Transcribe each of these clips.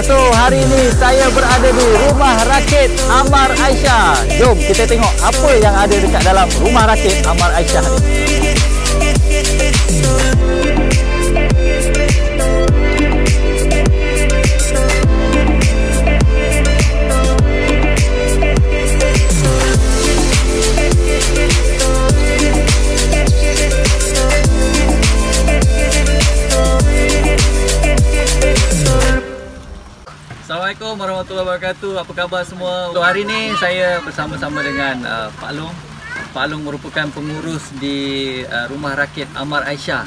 So hari ini saya berada di Rumah Rakit Amar Aisyah. Jom kita tengok apa yang ada dekat dalam Rumah Rakit Amar Aisyah ni. Assalamualaikum warahmatullahi wabarakatuh. Apa khabar semua? Untuk hari ini saya bersama-sama dengan Pak Long. Pak Long merupakan pengurus di Rumah Rakit Amar Aisyah.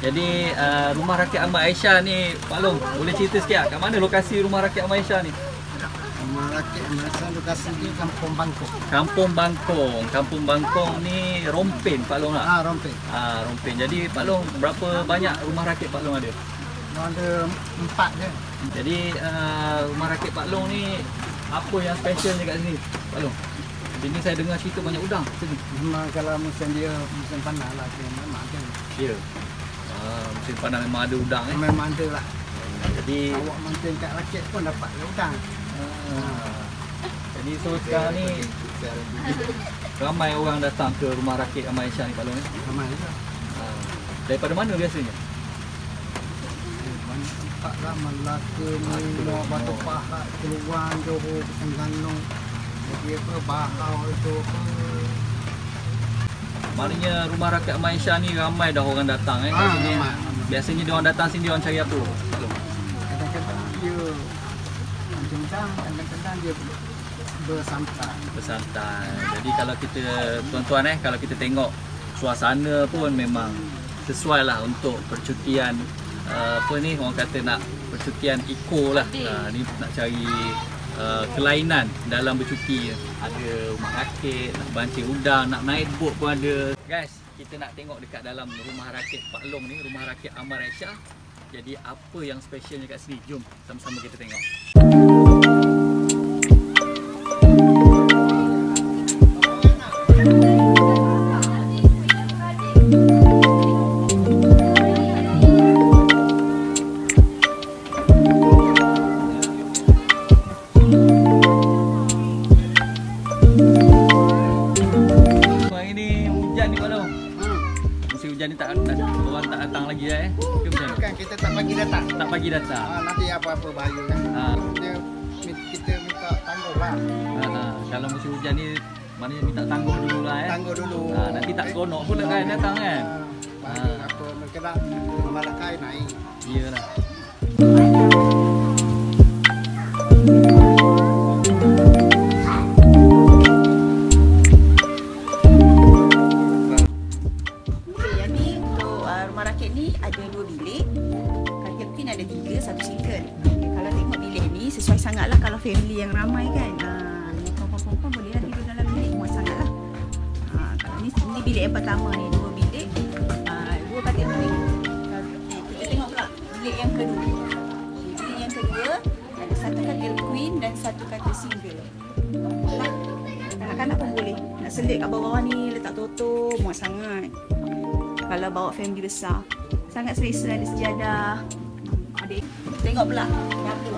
Jadi Rumah Rakit Amar Aisyah ni, Pak Long boleh cerita sikit kat mana lokasi Rumah Rakit Amar Aisyah ni? Rumah Rakit Amar Aisyah lokasi di Kampung Bangkong. Kampung Bangkong. Kampung Bangkong ni Rompin, Pak Long lah. Rompin. Rompin. Jadi Pak Long, berapa banyak rumah rakit Pak Long ada? Ada 4 je. Jadi Rumah Rakit Pak Long ni apa yang specialnya kat sini, Pak Long? Ini saya dengar cerita banyak udang sini. Memang kalau musim panas lah, memang ada. Ya. Musim panas memang ada udang Memang ada lah. Jadi awak mancing kat rakit pun dapat udang. Jadi so sekarang ni ramai orang datang ke Rumah Rakit Amar Aisyah ni, Pak Long ni. Ramai juga. Daripada mana biasanya? Tempat lah Melaka, Mula, Batu Pahat, Keluan, Johor, Terengganu. Jadi apa, Bahau itu apa. Maknanya Rumah Rakit Amar Aisyah ni ramai dah orang datang Ramai. Biasanya dia orang datang sini, dia orang cari apa, Pak Long? Kadang-kadang dia mancing udang, kadang-kadang dia bersantai. Jadi kalau kita, tuan-tuan kalau kita tengok suasana pun memang sesuai lah untuk percutian. Apa ni orang kata nak percutian eco lah. Ni nak cari kelainan dalam bercuti. Ada rumah rakit, nak bancing udang, nak naik bot pun ada. Guys, kita nak tengok dekat dalam Rumah Rakit Pak Long ni, Rumah Rakit Amar Aisyah. Jadi apa yang specialnya kat sini? Jom sama-sama kita tengok. Hujan ni orang tak datang lagi Bukan, kita tak pagi datang. Tak pagi datang. Nanti apa-apa bahaya kan. Kita minta tangguh lah. Kalau musim hujan ni maknanya minta tangguh dulu lah Tangguh dulu. Nanti tak seronok pula kan datang kan. Apa mereka dah Malakai naik. Iyalah. Ada 2 bilik. Katil mungkin ada 3, 1 single. Kalau tengok bilik ni sesuai sangatlah kalau family yang ramai kan. Perempuan-perempuan boleh lah tidur dalam bilik, muat sangatlah. Kalau ni bilik yang pertama ni, 2 bilik. 2 katil bilik. Kita tengok pula bilik yang kedua. Bilik yang kedua ada 1 katil queen dan 1 katil single. Kanak-kanak pun boleh. Nak selit kat bawah-bawah ni, letak toto, muat sangat. Kalau bawa family besar, sangat selesa, ada sejadah. Adik, tengok pula dapur.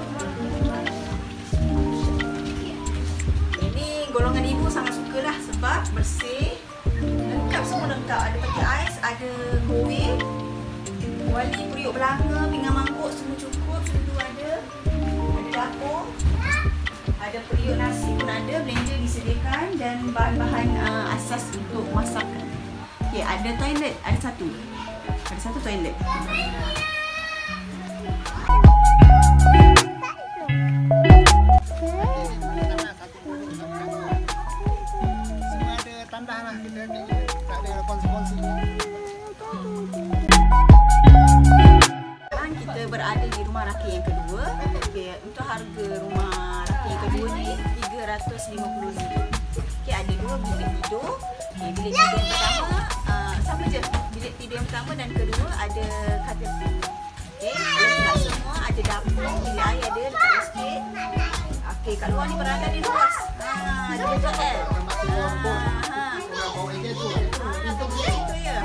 Ini golongan ibu sangat sukalah sebab bersih, lengkap, semua lengkap. Ada peti ais, ada kowe, kuali, periuk belanga, pinggan mangkuk, semua cukup, sudu ada. Ada dapur, ada periuk nasi pun ada, blender disediakan dan bahan-bahan asas untuk masakan. Okay, ada toilet, ada 1 toilet. Semua ada tandas lah, kita ni tak ada kongsi-kongsi. Sekarang kita berada di Rumah Rakit yang kedua. Okay, untuk harga Rumah Rakit yang kedua ni RM350. Okay, ada 2 bilik tidur. Okay, bilik tidur yang pertama sama je. Bilik tidur yang pertama dan kedua ada katil. Okay, lengkap semua. Ada dapur, bilik air ada, letak sikit. Okay, kat luar ni beranda dia luas. Ada betul kan? Itu ya.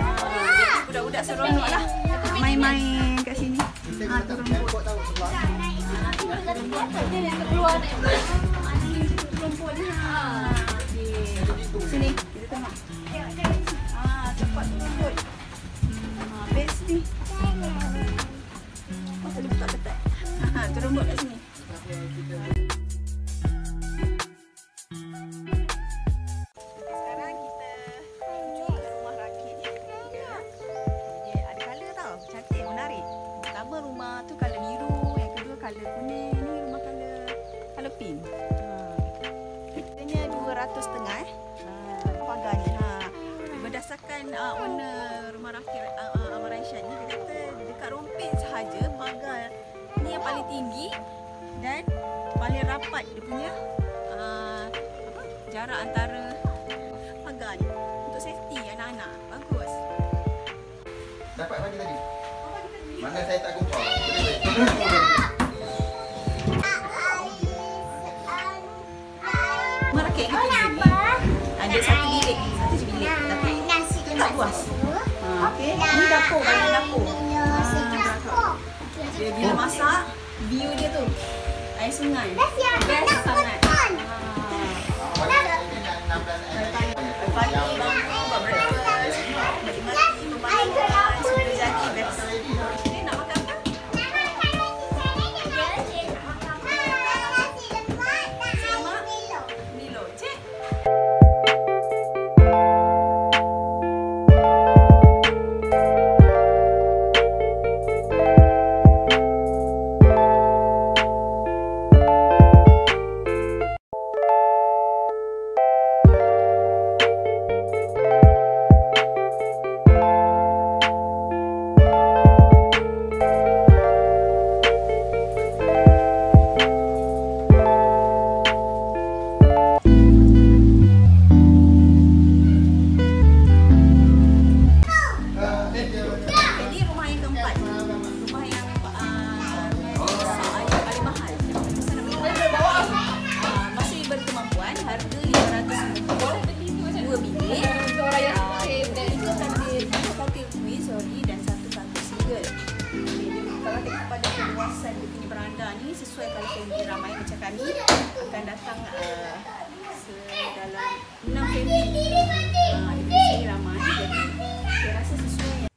Budak-budak seronok lah main-main kat sini. Turun bot. Sini, kita tengok. Cepat tuntut. Best ni. Masa dia ketat-ketat. Terumbut kat sini. Sekarang kita menuju ke rumah rakit yang ketiga. Dia ada colour tau. Cantik, menarik. Pertama rumah tu colour biru, yang kedua colour kuning, ni rumah colour pink. Harganya 200.5 pagar ni. Berdasarkan owner rumah rakit Ahmad Raishad ni, dia kata dekat Rompin sahaja pagar ni yang paling tinggi dan paling rapat dia punya jarak antara pagar ni untuk safety anak-anak. Bagus. Dapat bagi tadi? Apa kita beli? Mana saya tak kumpul? Rumah rakit yang ketiga ni ada satu bilik, satu je bilik, tapi tak puas. Okey, ni dapur, bahagian dapur. Dia bila masak, view dia tu air sungai. Best sangat. Pagi bangun, buat breakfast, menikmati pemandangan, semua jadi best. Ni nak makan apa? Milo. Cik. Sesuai kalau family ramai macam kami akan datang dalam 6 family. Family ramai, jadi saya rasa sesuai.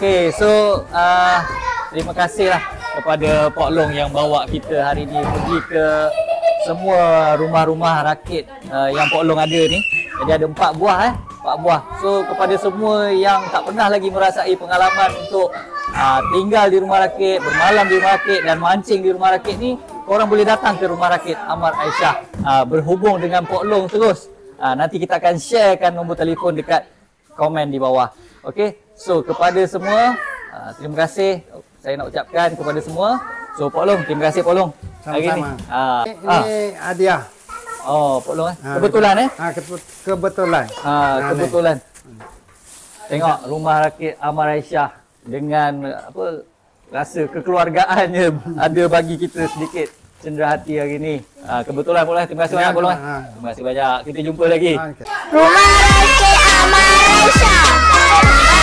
Okey, so terima kasihlah kepada Pok Long yang bawa kita hari ni pergi ke semua rumah-rumah rakit yang Pok Long ada ni. Jadi ada 4 buah 4 buah. So kepada semua yang tak pernah lagi merasai pengalaman untuk tinggal di rumah rakit, bermalam di rumah rakit dan mancing di rumah rakit ni, korang boleh datang ke rumah rakit Amar Aisyah. Berhubung dengan Pok Long terus. Nanti kita akan sharekan nombor telefon dekat komen di bawah. Okey, so kepada semua terima kasih saya nak ucapkan kepada semua. So Pok Long, terima kasih Pok Long. Hari ni. Ini hadiah. Oh, Pok Long kebetulan Kebetulan. Kebetulan. Tengok rumah rakit Amar Aisyah dengan apa rasa kekeluargaannya ada bagi kita sedikit cenderahati hari ni. Kebetulan Pok Long, terima kasih banyak Pok Long. Terima kasih banyak. Kita jumpa lagi. Rumah Rakit Amar Aisyah.